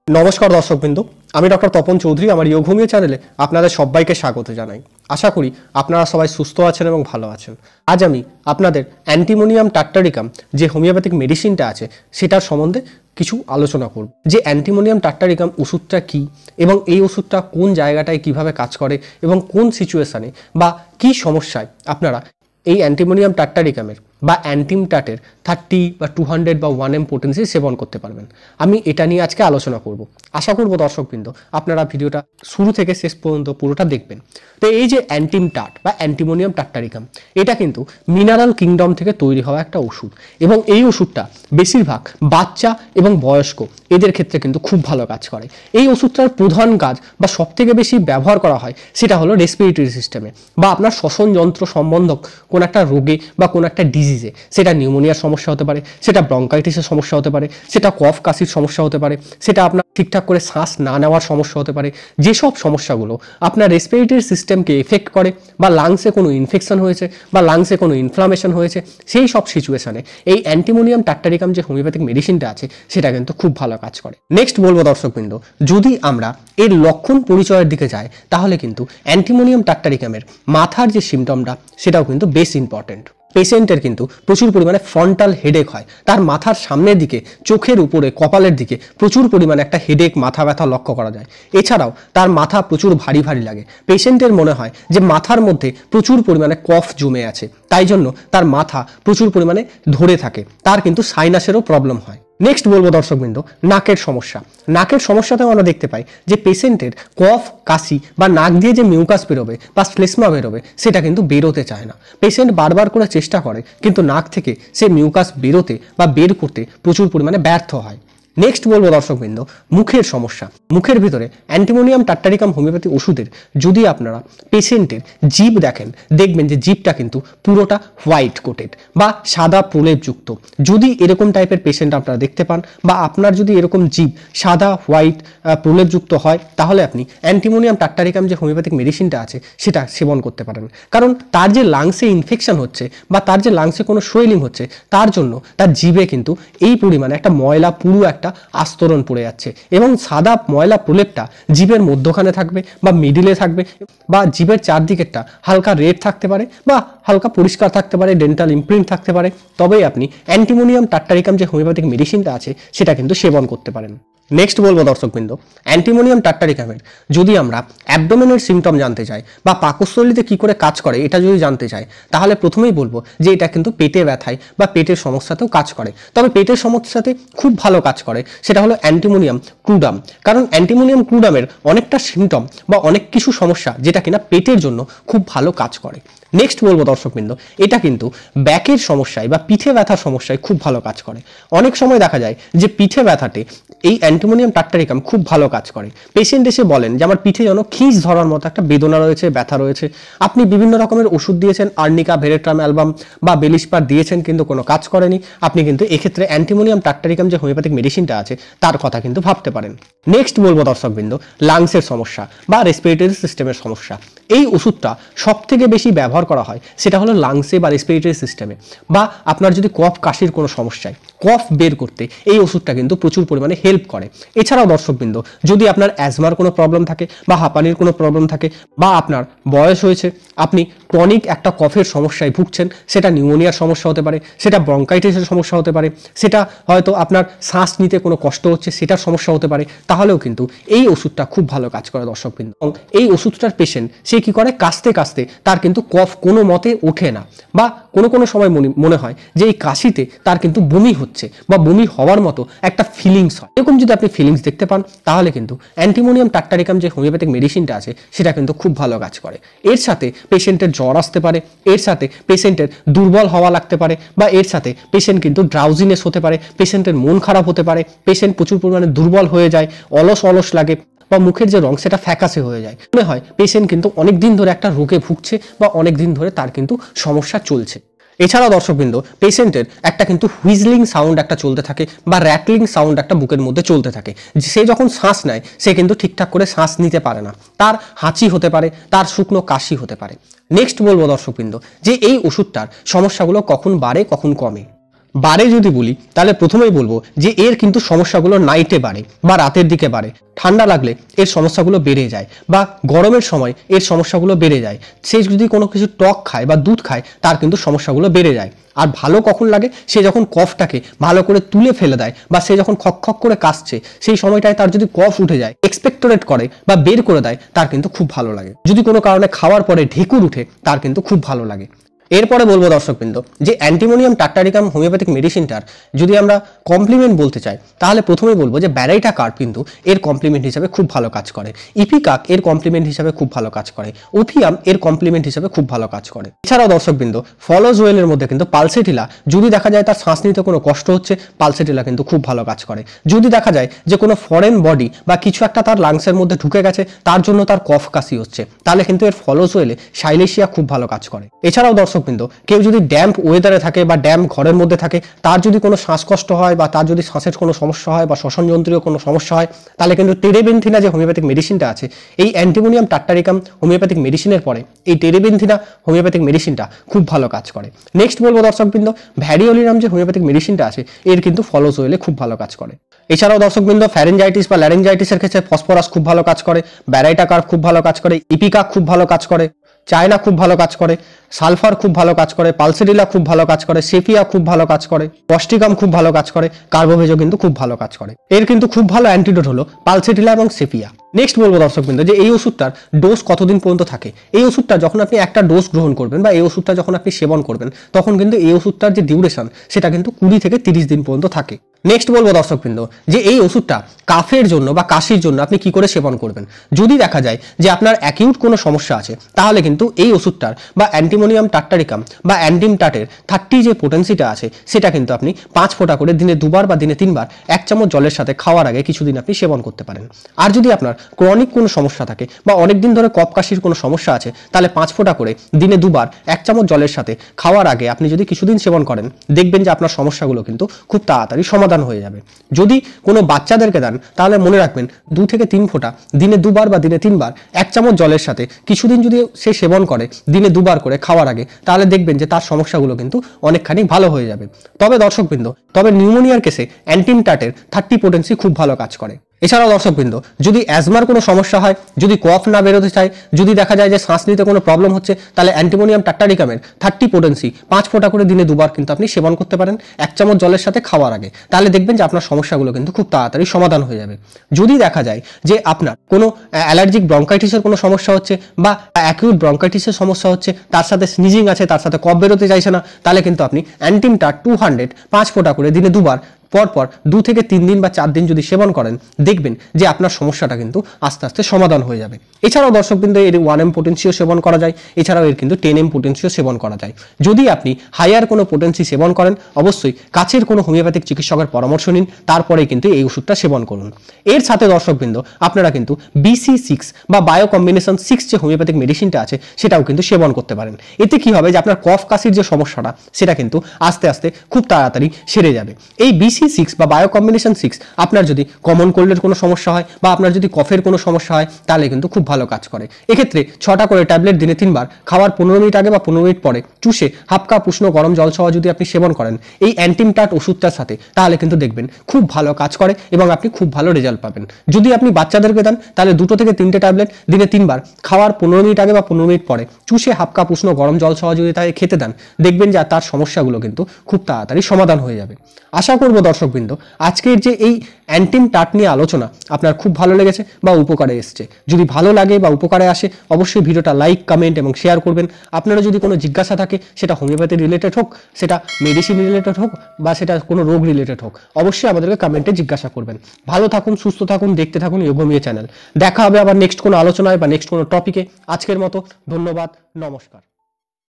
নমস্কার দর্শকবৃন্দ, আমি ডক্টর তপন চৌধুরী। আমার যোগ হোমিও চ্যানেলে আপনাদের সবাইকে স্বাগত জানাই। আশা করি আপনারা সবাই সুস্থ আছেন এবং ভালো আছেন। আজ আমি আপনাদের অ্যান্টিমোনিয়াম টাট্টারিকাম যে হোমিওপ্যাথিক মেডিসিনটা আছে সেটার সম্বন্ধে কিছু আলোচনা করব। যে অ্যান্টিমোনিয়াম টাট্টারিকাম ওষুধটা কী এবং এই ওষুধটা কোন জায়গাটায় কিভাবে কাজ করে এবং কোন সিচুয়েশানে বা কী সমস্যায় আপনারা এই অ্যান্টিমোনিয়াম টাট্টারিকামের বা অ্যান্টিমটাটের 30 বা 200 বা 1M পোটেন্সি সেবন করতে পারবেন। আমি এটা নিয়ে আজকে আলোচনা করব। আশা করব দর্শকবৃন্দ আপনারা ভিডিওটা শুরু থেকে শেষ পর্যন্ত পুরোটা দেখবেন। তো এই যে অ্যান্টিমটাট বা অ্যান্টিমোনিয়াম টাট্টারিকাম, এটা কিন্তু মিনারেল কিংডম থেকে তৈরি হওয়া একটা ওষুধ এবং এই ওষুধটা বেশিরভাগ বাচ্চা এবং বয়স্ক এদের ক্ষেত্রে কিন্তু খুব ভালো কাজ করে। এই ওষুধটার প্রধান কাজ বা সবথেকে বেশি ব্যবহার করা হয় সেটা হলো রেসপিরেটরি সিস্টেমে বা আপনার শ্বসন যন্ত্র সম্বন্ধক কোন একটা রোগে বা কোন একটা ডিজিজে, সেটা নিউমোনিয়ার সমস্যা হতে পারে, সেটা ব্রঙ্কাইটিসের সমস্যা হতে পারে, সেটা কফ কাশির সমস্যা হতে পারে, সেটা আপনার ঠিকঠাক করে শ্বাস না নেওয়ার সমস্যা হতে পারে। যেসব সমস্যাগুলো আপনার রেসপিরেটরি সিস্টেমকে এফেক্ট করে বা লাংসে কোনো ইনফেকশন হয়েছে বা লাংসে কোনো ইনফ্লামেশন হয়েছে, সেই সব সিচুয়েশনে এই অ্যান্টিমোনিয়াম টাট্টারিকাম যে হোমিওপ্যাথিক মেডিসিনটা আছে সেটা কিন্তু খুব ভালো কাজ করে। নেক্সট বলবো দর্শকবৃন্দ, যদি আমরা এর লক্ষণ পরিচয়ের দিকে যাই তাহলে কিন্তু অ্যান্টিমোনিয়াম টাট্টারিকামের মাথার যে সিমটমটা সেটাও কিন্তু বেশ ইম্পর্টেন্ট। পেশেন্টের কিন্তু প্রচুর পরিমাণে ফ্রন্টাল হেডেক হয়, তার মাথার সামনের দিকে, চোখের উপরে, কপালের দিকে প্রচুর পরিমাণে একটা হেডেক, মাথা ব্যথা লক্ষ্য করা যায়। এছাড়াও তার মাথা প্রচুর ভারী ভারী লাগে। পেশেন্টের মনে হয় যে মাথার মধ্যে প্রচুর পরিমাণে কফ জমে আছে, তাই জন্য তার মাথা প্রচুর পরিমাণে ধরে থাকে। তার কিন্তু সাইনাসেরও প্রবলেম হয়। নেক্সট বলবো দর্শকবৃন্দ, নাকের সমস্যা। নাকের সমস্যাতেও আমরা দেখতে পাই যে পেশেন্টের কফ, কাশি বা নাক দিয়ে যে মিউকাস বেরোবে বা শ্লেষ্মা বেরোবে সেটা কিন্তু বেরোতে চায় না। পেশেন্ট বারবার করে চেষ্টা করে কিন্তু নাক থেকে সে মিউকাস বেরোতে বা বের করতে প্রচুর পরিমাণে ব্যর্থ হয়। নেক্সট বলবো দর্শকবৃন্দ, মুখের সমস্যা। মুখের ভিতরে অ্যান্টিমোনিয়াম টাট্টারিকাম হোমিওপ্যাথি ওষুধের যদি আপনারা পেশেন্টের জিভ দেখেন, দেখবেন যে জিভটা কিন্তু পুরোটা হোয়াইট কোটেড বা সাদা প্রলেপযুক্ত। যদি এরকম টাইপের পেশেন্ট আপনারা দেখতে পান বা আপনার যদি এরকম জিভ সাদা হোয়াইট প্রলেপযুক্ত হয়, তাহলে আপনি অ্যান্টিমোনিয়াম টাট্টারিকাম যে হোমিওপ্যাথিক মেডিসিনটা আছে সেটা সেবন করতে পারেন। কারণ তার যে লাংসে ইনফেকশন হচ্ছে বা তার যে লাংসে কোনো সোয়েলিং হচ্ছে, তার জন্য তার জিভে কিন্তু এই পরিমাণে একটা ময়লা পুরো একটা আস্তরণ পড়ে যাচ্ছে এবং সাদা ময়লা প্রলেপটা জিভের মধ্যখানে থাকবে বা মিডিলে থাকবে বা জিভের চারদিকেরটা হালকা রেড থাকতে পারে বা হালকা পরিষ্কার থাকতে পারে, ডেন্টাল ইমপ্রিন্ট থাকতে পারে। তবেই আপনি অ্যান্টিমোনিয়াম টাট্টারিকাম যে হোমিওপ্যাথিক মেডিসিনটা আছে সেটা কিন্তু সেবন করতে পারেন। নেক্সট বলবো দর্শকবৃন্দ, অ্যান্টিমোনিয়াম টাট্টারিকামের যদি আমরা অ্যাবডোমেনের সিমটম জানতে চাই বা পাকস্থলীতে কি করে কাজ করে এটা যদি জানতে চাই, তাহলে প্রথমেই বলবো যে এটা কিন্তু পেটে ব্যথায় বা পেটের সমস্যাতেও কাজ করে। তবে পেটের সমস্যাতে খুব ভালো কাজ করে সেটা হলো অ্যান্টিমোনিয়াম ক্রুডাম। কারণ অ্যান্টিমোনিয়াম ক্রুডামের অনেকটা সিমটম বা অনেক কিছু সমস্যা যেটা কিনা পেটের জন্য খুব ভালো কাজ করে। নেক্সট বলবো দর্শকবৃন্দ, এটা কিন্তু ব্যাকের সমস্যায় বা পিঠে ব্যথার সমস্যায় খুব ভালো কাজ করে। অনেক সময় দেখা যায় যে পিঠে ব্যথাতে এই অ্যান্টিমোনিয়াম টাট্টারিকাম খুব ভালো কাজ করে। পেশেন্ট এসে বলেন যে আমার পিঠে যেন খিঁচ ধরার মতো একটা বেদনা রয়েছে, ব্যথা রয়েছে। আপনি বিভিন্ন রকমের ওষুধ দিয়েছেন, আর্নিকা, ভেরেট্রাম অ্যালবাম বা বেলিস্পার দিয়েছেন, কিন্তু কোনো কাজ করেনি। আপনি কিন্তু এক্ষেত্রে অ্যান্টিমোনিয়াম টাট্টারিকাম যে হোমিওপ্যাথিক মেডিসিনটা আছে তার কথা কিন্তু ভাবতে পারেন। নেক্সট বলবো দর্শকবৃন্দ, লাংসের সমস্যা বা রেসপিরেটরি সিস্টেমের সমস্যা। এই ওষুধটা সব থেকে বেশি ব্যবহার করা হয় সেটা হলো লাংসে বা রেসপিরেটরি সিস্টেমে। বা আপনার যদি কফ কাশির কোনো সমস্যায় কফ বের করতে এই ওষুধটা কিন্তু প্রচুর পরিমাণে হেল্প করে। এছাড়াও দর্শকবৃন্দ, যদি আপনার অ্যাজমার কোনো প্রবলেম থাকে বা হাঁপানির কোনো প্রবলেম থাকে বা আপনার বয়স হয়েছে, আপনি ক্রনিক একটা কফের সমস্যায় ভুগছেন, সেটা নিউমোনিয়ার সমস্যা হতে পারে, সেটা ব্রঙ্কাইটিসের সমস্যা হতে পারে, সেটা হয়তো আপনার শ্বাস নিতে কোনো কষ্ট হচ্ছে সেটার সমস্যা হতে পারে, তাহলেও কিন্তু এই ওষুধটা খুব ভালো কাজ করে দর্শকবৃন্দ। এবং এই ওষুধটার পেশেন্ট সে কি করে, কাশতে কাশতে তার কিন্তু কফ কোনো মতে ওঠে না বা কোনো সময় মনে হয় যে এই কাশিতে তার কিন্তু বমি হচ্ছে বা বমি হওয়ার মতো একটা ফিলিংস হয়। এরকম যদি আপনি ফিলিংস দেখতে পান তাহলে কিন্তু অ্যান্টিমোনিয়াম টাট্টারিকাম যে হোমিওপ্যাথিক মেডিসিনটা আছে সেটা কিন্তু খুব ভালো কাজ করে। এর সাথে পেশেন্টের জ্বর আসতে পারে, এর সাথে পেশেন্টের দুর্বল হওয়া লাগতে পারে বা এর সাথে পেশেন্ট কিন্তু ড্রাউজিনেস হতে পারে, পেশেন্টের মন খারাপ হতে পারে, পেশেন্ট প্রচুর পরিমাণে দুর্বল হয়ে যায়, অলস অলস লাগে বা মুখের যে রং সেটা ফ্যাকাশে হয়ে যায়। মনে হয় পেশেন্ট কিন্তু অনেক দিন ধরে একটা রোগে ভুগছে বা অনেক দিন ধরে তার কিন্তু সমস্যা চলছে। এছাড়াও দর্শকবৃন্দ, পেশেন্টের একটা কিন্তু হুইজলিং সাউন্ড একটা চলতে থাকে বা র্যাটলিং সাউন্ড একটা বুকের মধ্যে চলতে থাকে। সে যখন শ্বাস নেয় সে কিন্তু ঠিকঠাক করে শ্বাস নিতে পারে না, তার হাঁচি হতে পারে, তার শুকনো কাশি হতে পারে। নেক্সট বলবো দর্শকবৃন্দ যে এই ওষুধটার সমস্যাগুলো কখন বাড়ে কখন কমে। বাড়ে যদি বলি তাহলে প্রথমেই বলবো যে এর কিন্তু সমস্যাগুলো নাইটে বাড়ে বা রাতের দিকে বাড়ে। ঠান্ডা লাগলে এর সমস্যাগুলো বেড়ে যায় বা গরমের সময় এর সমস্যাগুলো বেড়ে যায়। সে যদি কোনো কিছু টক খায় বা দুধ খায় তার কিন্তু সমস্যাগুলো বেড়ে যায়। আর ভালো কখন লাগে? সে যখন কফটাকে ভালো করে তুলে ফেলে দেয় বা সে যখন খক খক করে কাশছে সেই সময়টায় তার যদি কফ উঠে যায়, এক্সপেক্টোরেট করে বা বের করে দেয়, তার কিন্তু খুব ভালো লাগে। যদি কোনো কারণে খাওয়ার পরে ঢেকুর উঠে তার কিন্তু খুব ভালো লাগে। এরপরে বলবো দর্শকবৃন্দ যে অ্যান্টিমোনিয়াম টাট্টারিকাম হোমিওপ্যাথিক মেডিসিনটার যদি আমরা কমপ্লিমেন্ট বলতে চাই তাহলে প্রথমেই বলবো যে ব্যারাইটা কার্প কিন্তু এর কমপ্লিমেন্ট হিসাবে খুব ভালো কাজ করে, ইপিকাক এর কমপ্লিমেন্ট হিসাবে খুব ভালো কাজ করে, ওপিয়াম এর কমপ্লিমেন্ট হিসাবে খুব ভালো কাজ করে। এছাড়াও দর্শকবৃন্দ ফলোজোয়েলের মধ্যে কিন্তু পালসেটিলা যদি দেখা যায় তার শ্বাস নিতে কোনো কষ্ট হচ্ছে, পালসেটিলা কিন্তু খুব ভালো কাজ করে। যদি দেখা যায় যে কোনো ফরেন বডি বা কিছু একটা তার লাংসের মধ্যে ঢুকে গেছে তার জন্য তার কফ কাশি হচ্ছে, তাহলে কিন্তু এর ফলোজোয়েলে সাইলেশিয়া খুব ভালো কাজ করে। এছাড়াও দর্শকবৃন্দ কেউ যদি ড্যাম্প ওয়েদারে থাকে বা ড্যাম্প ঘরের মধ্যে থাকে, তার যদি কোনো শ্বাসকষ্ট হয় বা তার যদি শ্বাসের কোনো সমস্যা হয় বা শ্বসন যন্ত্রীয় কোনো সমস্যা হয়, তাহলে কিন্তু টেরেবেনথিনা যে হোমিওপ্যাথিক মেডিসিনটা আছে এই অ্যান্টিমোনিয়াম টাট্টারিকাম হোমিওপ্যাথিক মেডিসিনের পরে এই টেরেবেনথিনা হোমিওপ্যাথিক মেডিসিনটা খুব ভালো কাজ করে। নেক্সট বলবো দর্শকবৃন্দ ভ্যারিওলিনাম যে হোমিওপ্যাথিক মেডিসিনটা আছে এর কিন্তু ফলোজোয়েলে খুব ভালো কাজ করে। এছাড়াও দর্শকবৃন্দ ফ্যারেঞ্জাইটিস বা ল্যারেঞ্জাইটিসের ক্ষেত্রে ফসফরাস খুব ভালো কাজ করে, ব্যারাইটা কার্প খুব ভালো কাজ করে, ইপিকাক খুব ভালো কাজ করে, চায়না খুব ভালো কাজ করে, সালফার খুব ভালো কাজ করে, পালসেটিলা খুব ভালো কাজ করে, সেফিয়া খুব ভালো কাজ করে, পস্টিকাম খুব ভালো কাজ করে, কার্বোভেজও কিন্তু খুব ভালো কাজ করে। এর কিন্তু খুব ভালো অ্যান্টিডোট হলো পালসেটিলা এবং সেফিয়া। নেক্সট বলবো দর্শকবৃন্দ যে এই ওষুধটার ডোজ কতদিন পর্যন্ত থাকে। এই ওষুধটা যখন আপনি একটা ডোজ গ্রহণ করবেন বা এই ওষুধটা যখন আপনি সেবন করবেন তখন কিন্তু এই ওষুধটার যে ডিউরেশন সেটা কিন্তু 20 থেকে 30 দিন পর্যন্ত থাকে। নেক্সট বলবো দর্শকবৃন্দ যে এই ওষুধটা কাফের জন্য বা কাশির জন্য আপনি কি করে সেবন করবেন। যদি দেখা যায় যে আপনার অ্যাকিউট কোনো সমস্যা আছে তাহলে কিন্তু এই ওষুধটার বা অ্যান্টিমোনিয়াম টাট্টারিকাম বা অ্যান্টিম টাটের 30 যে পোটেন্সিটা আছে সেটা কিন্তু আপনি 5 ফোঁটা করে দিনে 2 বার বা দিনে 3 বার 1 চামচ জলের সাথে খাওয়ার আগে কিছুদিন আপনি সেবন করতে পারেন। আর যদি আপনার ক্রনিক কোনো সমস্যা থাকে বা অনেক দিন ধরে কফ কাশির কোনো সমস্যা আছে তাহলে 5 ফোঁটা করে দিনে 2 বার 1 চামচ জলের সাথে খাওয়ার আগে আপনি যদি কিছুদিন সেবন করেন দেখবেন যে আপনার সমস্যাগুলো কিন্তু খুব তাড়াতাড়ি সমাধান হয়ে যাবে। যদি কোনো বাচ্চাদেরকে দেন তাহলে মনে রাখবেন 2 থেকে 3 ফোঁটা দিনে 2 বার বা দিনে 3 বার 1 চামচ জলের সাথে কিছুদিন যদি সে সেবন করে দিনে 2 বার করে খাওয়ার আগে তাহলে দেখবেন যে তার সমস্যাগুলো কিন্তু অনেকখানি ভালো হয়ে যাবে। তবে দর্শকবৃন্দ নিউমোনিয়ার কেসে অ্যান্টিম টাটের 30 পোটেন্সি খুব ভালো কাজ করে। এছাড়াও দর্শকবৃন্দ যদি অ্যাজমার কোনো সমস্যা হয়, যদি কফ না বেরোতে চায়, যদি দেখা যায় যে শ্বাস নিতে কোনো প্রবলেম হচ্ছে তাহলে অ্যান্টিমোনিয়াম টাট্টারিকামের 30 পোটেন্সি 5 ফোঁটা করে দিনে 2 বার কিন্তু আপনি সেবন করতে পারেন 1 চামচ জলের সাথে খাওয়ার আগে, তাহলে দেখবেন যে আপনার সমস্যাগুলো কিন্তু খুব তাড়াতাড়ি সমাধান হয়ে যাবে। যদি দেখা যায় যে আপনার কোনো অ্যালার্জিক ব্রঙ্কাইটিসের কোনো সমস্যা হচ্ছে বা অ্যাকিউট ব্রঙ্কাইটিসের সমস্যা হচ্ছে, তার সাথে স্নিজিং আছে, তার সাথে কফ বেরোতে চাইছে না, তাহলে কিন্তু আপনি অ্যান্টিম টাট 200 5 ফোঁটা করে দিনে 2 বার পরপর 2 থেকে 3 দিন বা 4 দিন যদি সেবন করেন দেখবেন যে আপনার সমস্যাটা কিন্তু আস্তে আস্তে সমাধান হয়ে যাবে। এছাড়াও দর্শকবৃন্দ এর 1M পোটেন্সিও সেবন করা যায়, এছাড়াও এর কিন্তু 10M পোটেন্সিও সেবন করা যায়। যদি আপনি হায়ার কোনো পোটেন্সি সেবন করেন অবশ্যই কাছের কোনো হোমিওপ্যাথিক চিকিৎসকের পরামর্শ নিন, তারপরেই কিন্তু এই ওষুধটা সেবন করুন। এর সাথে দর্শকবৃন্দ আপনারা কিন্তু BC6 বা বায়ো কম্বিনেশন 6 যে হোমিওপ্যাথিক মেডিসিনটা আছে সেটাও কিন্তু সেবন করতে পারেন। এতে কি হবে যে আপনার কফ কাশির যে সমস্যাটা সেটা কিন্তু আস্তে আস্তে খুব তাড়াতাড়ি সেরে যাবে। এই BC6 বা বায়ো কম্বিনেশন 6 আপনার যদি কমন কোল্ডের কোনো সমস্যা হয় বা আপনার যদি কফের কোনো সমস্যা হয় তাহলে কিন্তু খুব ভালো কাজ করে। এক্ষেত্রে 6টা করে ট্যাবলেট দিনে 3 বার খাওয়ার 15 মিনিট আগে বা 15 মিনিট পরে চুষে হাফ কাপ উষ্ণ গরম জল সহ যদি আপনি সেবন করেন এই অ্যান্টিম টাট ওষুধটার সাথে তাহলে কিন্তু দেখবেন খুব ভালো কাজ করে এবং আপনি খুব ভালো রেজাল্ট পাবেন। যদি আপনি বাচ্চাদেরকে দেন তাহলে 2 থেকে 3টে ট্যাবলেট দিনে 3 বার খাওয়ার 15 মিনিট আগে বা 15 মিনিট পরে চুষে হাফ কাপ উষ্ণ গরম জল সহ যদি তাকে খেতে দেন দেখবেন যে তার সমস্যাগুলো কিন্তু খুব তাড়াতাড়ি সমাধান হয়ে যাবে। আশা করব দর্শকবৃন্দ আজকের যে এই অ্যান্টিম টাট নিয়ে আলোচনা আপনার খুব ভালো লেগেছে বা উপকারে এসছে। যদি ভালো লাগে বা উপকারে আসে অবশ্যই ভিডিওটা লাইক, কমেন্ট এবং শেয়ার করবেন। আপনারা যদি কোনো জিজ্ঞাসা থাকে সেটা হোমিওপ্যাথি রিলেটেড হোক, সেটা মেডিসিন রিলেটেড হোক বা সেটা কোনো রোগ রিলেটেড হোক অবশ্যই আমাদেরকে কমেন্টে জিজ্ঞাসা করবেন। ভালো থাকুন, সুস্থ থাকুন, দেখতে থাকুন যোগমিয়া চ্যানেল। দেখা হবে আবার নেক্সট কোনো আলোচনায় বা নেক্সট কোনো টপিকে। আজকের মতো ধন্যবাদ, নমস্কার।